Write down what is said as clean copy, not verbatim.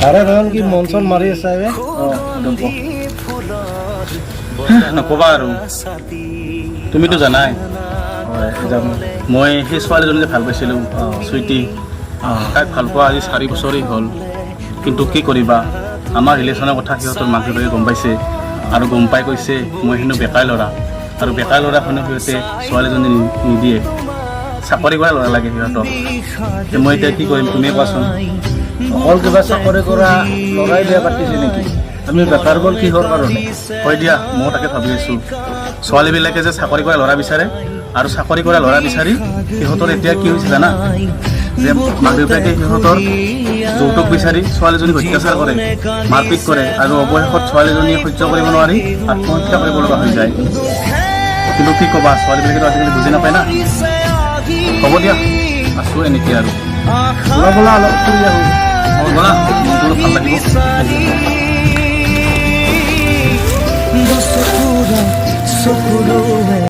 আৰে ৰহন কি মনসন মাৰি আছে বে নকবা আৰু তুমিতো জানাই মই সেই ছোৱালীজনী যে ভাল পাইছিলোঁ চুইটি তাইক ভাল পোৱা আজি 4 বছৰেই হ'ল কিন্তু কি কৰিবা আমাৰ ৰিলেশ্যনৰ কথা সিহঁতৰ মাক দেউতাকে গম পাইছে আৰু গম পাই কৈছে মই হেনো বেকাৰ ল'ৰা আৰু বেকাৰ ল'ৰাখনে সিহঁতে ছোৱালীজনী নিদিয়ে চাকৰি কৰা ল'ৰা লাগে সিহঁতক মই এতিয়া কি কৰিম তুমি কোৱাচোন অকল কিবা চাকৰি কৰা লৰাই বিয়া পাতিছে নেকি আমি বেকাৰ বল কিহৰ কাৰণে হয় দিয়া মই তাকে ভাবি আছোঁ ছোৱালীবিলাকে যে চাকৰি কৰা ল'ৰা বিচাৰে আৰু চাকৰি কৰা ল'ৰা বিচাৰি সিহঁতৰ এতিয়া কি হৈছে জানা যে মাক দেউতাকে সিহঁতৰ যৌতুক বিচাৰি ছোৱালীজনীক অত্যাচাৰ কৰে মাৰপিট কৰে আৰু অৱশেষত ছোৱালীজনীয়ে সহ্য কৰিব নোৱাৰি আত্মহত্যা কৰিব লগা হৈ যায় কিন্তু কি ক'বা ছোৱালীবিলাকেতো আজিকালি বুজি নাপায় না হ'ব দিয়া আছোঁ এনেকৈ আৰু বলা বলা অলপ ফুৰি আহোঁ ব'লা মনটো ভাল লাগিব Dos socorro, socorro.